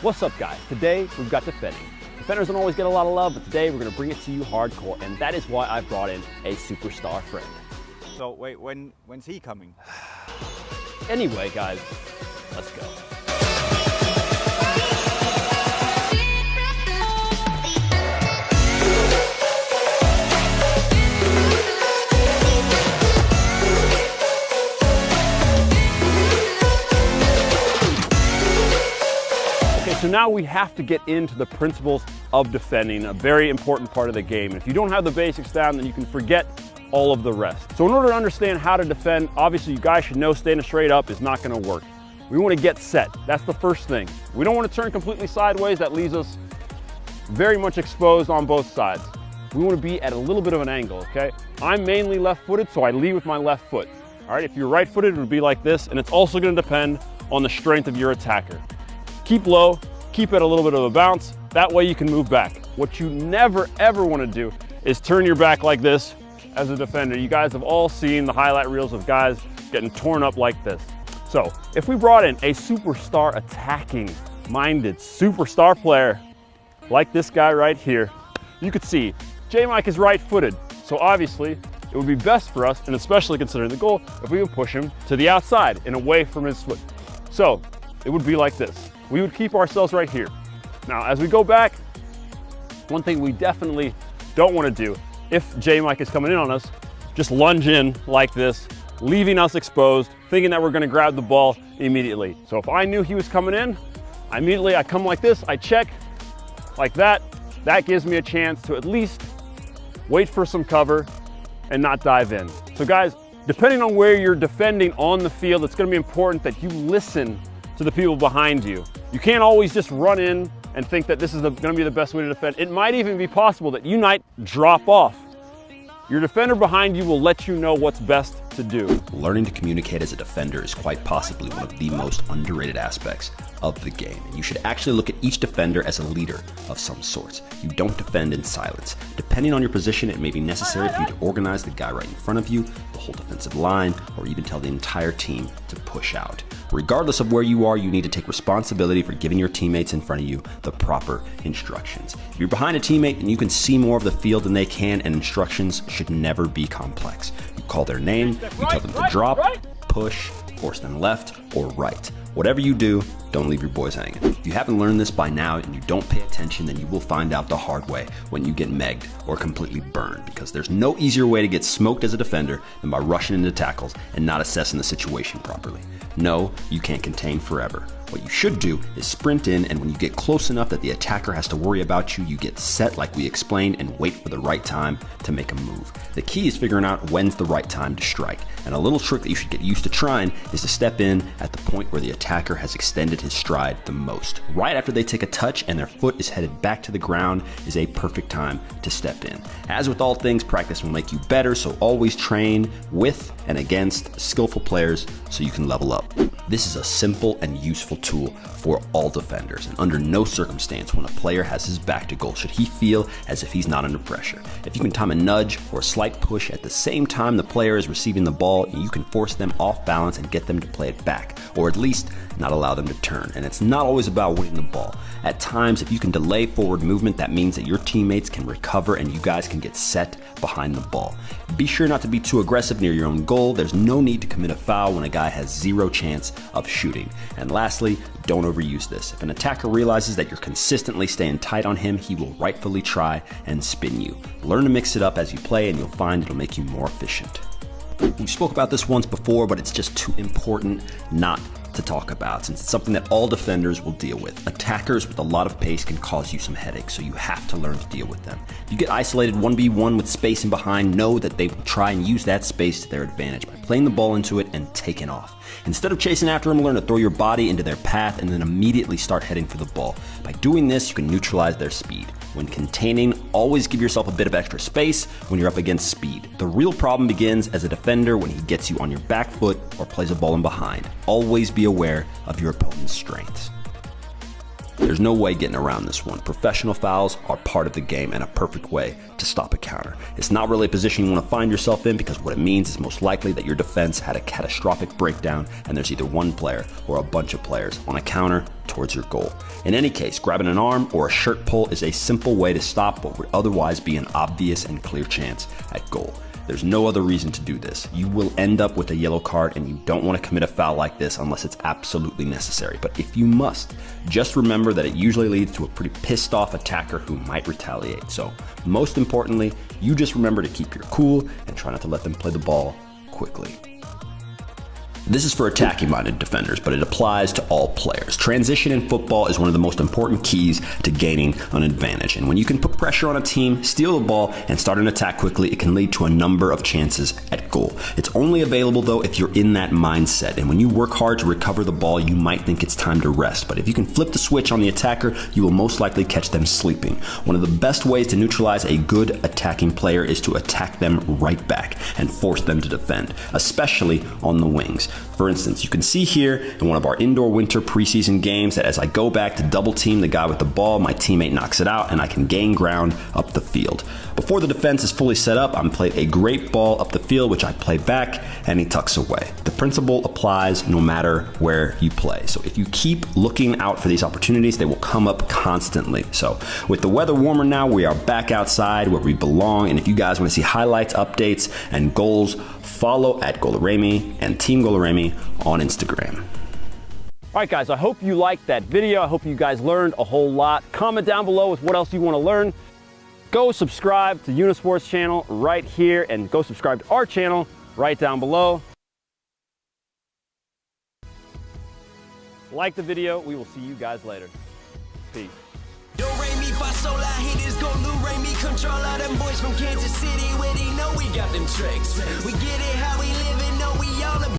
What's up, guys? Today we've got defending. Defenders don't always get a lot of love, but today we're going to bring it to you hardcore, and that is why I brought in a superstar friend. So wait, when's he coming? Anyway, guys, let's go. So now we have to get into the principles of defending, a very important part of the game. And if you don't have the basics down, then you can forget all of the rest. So in order to understand how to defend, obviously you guys should know standing straight up is not going to work. We want to get set. That's the first thing. We don't want to turn completely sideways. That leaves us very much exposed on both sides. We want to be at a little bit of an angle, okay? I'm mainly left-footed, so I lead with my left foot. All right, if you're right-footed, it would be like this, and it's also going to depend on the strength of your attacker. Keep low, keep at a little bit of a bounce. That way you can move back. What you never, ever want to do is turn your back like this as a defender. You guys have all seen the highlight reels of guys getting torn up like this. So if we brought in a superstar attacking-minded superstar player like this guy right here, you could see J-Mike is right-footed. So obviously it would be best for us, and especially considering the goal, if we would push him to the outside and away from his foot. So it would be like this. We would keep ourselves right here. Now, as we go back, one thing we definitely don't want to do, if J-Mike is coming in on us, just lunge in like this, leaving us exposed, thinking that we're going to grab the ball immediately. So if I knew he was coming in, I come like this, I check like that. That gives me a chance to at least wait for some cover and not dive in. So guys, depending on where you're defending on the field, it's going to be important that you listen to the people behind you. You can't always just run in and think that this is going to be the best way to defend. It might even be possible that you might drop off. Your defender behind you will let you know what's best to do. Learning to communicate as a defender is quite possibly one of the most underrated aspects of the game. And you should actually look at each defender as a leader of some sort. You don't defend in silence. Depending on your position, it may be necessary for you to organize the guy right in front of you, the whole defensive line, or even tell the entire team to push out. Regardless of where you are, you need to take responsibility for giving your teammates in front of you the proper instructions. If you're behind a teammate, then you can see more of the field than they can, and instructions should never be complex. You call their name, you tell them to drop, push, force them left or right. Whatever you do, don't leave your boys hanging. If you haven't learned this by now and you don't pay attention, then you will find out the hard way when you get megged or completely burned, because there's no easier way to get smoked as a defender than by rushing into tackles and not assessing the situation properly. No, you can't contain forever. What you should do is sprint in, and when you get close enough that the attacker has to worry about you, you get set like we explained and wait for the right time to make a move. The key is figuring out when's the right time to strike. And a little trick that you should get used to trying is to step in at the point where the attacker has extended his stride the most. Right after they take a touch and their foot is headed back to the ground is a perfect time to step in. As with all things, practice will make you better, so always train with and against skillful players so you can level up. This is a simple and useful tool for all defenders, and under no circumstance when a player has his back to goal should he feel as if he's not under pressure. If you can time a nudge or a slight push at the same time the player is receiving the ball, you can force them off balance and get them to play it back, or at least not allow them to turn. And it's not always about winning the ball. At times, if you can delay forward movement, that means that your teammates can recover and you guys can get set behind the ball. Be sure not to be too aggressive near your own goal. There's no need to commit a foul when a guy has zero chance of shooting. And lastly, don't overuse this. If an attacker realizes that you're consistently staying tight on him, he will rightfully try and spin you. Learn to mix it up as you play, and you'll find it'll make you more efficient. We spoke about this once before, but it's just too important not to talk about, since it's something that all defenders will deal with. Attackers with a lot of pace can cause you some headaches, so you have to learn to deal with them. If you get isolated 1v1 with space in behind, know that they will try and use that space to their advantage by playing the ball into it and taking off. Instead of chasing after them, learn to throw your body into their path and then immediately start heading for the ball. By doing this, you can neutralize their speed. When containing, always give yourself a bit of extra space when you're up against speed. The real problem begins as a defender when he gets you on your back foot or plays a ball in behind. Always be aware of your opponent's strengths. There's no way getting around this one. Professional fouls are part of the game and a perfect way to stop a counter. It's not really a position you want to find yourself in, because what it means is most likely that your defense had a catastrophic breakdown and there's either one player or a bunch of players on a counter towards your goal. In any case, grabbing an arm or a shirt pull is a simple way to stop what would otherwise be an obvious and clear chance at goal. There's no other reason to do this. You will end up with a yellow card, and you don't want to commit a foul like this unless it's absolutely necessary. But if you must, just remember that it usually leads to a pretty pissed off attacker who might retaliate. So most importantly, you just remember to keep your cool and try not to let them play the ball quickly. This is for attacking-minded defenders, but it applies to all players. Transition in football is one of the most important keys to gaining an advantage. And when you can put pressure on a team, steal the ball, and start an attack quickly, it can lead to a number of chances at goal. It's only available, though, if you're in that mindset. And when you work hard to recover the ball, you might think it's time to rest. But if you can flip the switch on the attacker, you will most likely catch them sleeping. One of the best ways to neutralize a good attacking player is to attack them right back and force them to defend, especially on the wings. For instance, you can see here in one of our indoor winter preseason games that as I go back to double team the guy with the ball, my teammate knocks it out and I can gain ground up the field. Before the defense is fully set up, I'm played a great ball up the field, which I play back, and he tucks away. The principle applies no matter where you play. So if you keep looking out for these opportunities, they will come up constantly. So with the weather warmer now, we are back outside where we belong. And if you guys want to see highlights, updates, and goals, follow at Golaremi and Team Golaremi on Instagram. All right, guys, I hope you liked that video. I hope you guys learned a whole lot. Comment down below with what else you want to learn. Go subscribe to Unisports channel right here, and go subscribe to our channel right down below. Like the video. We will see you guys later. Peace. Do re mi fa sol la hitters go Lou re mi control all them boys from Kansas City where they know we got them tricks. We get it how we live it.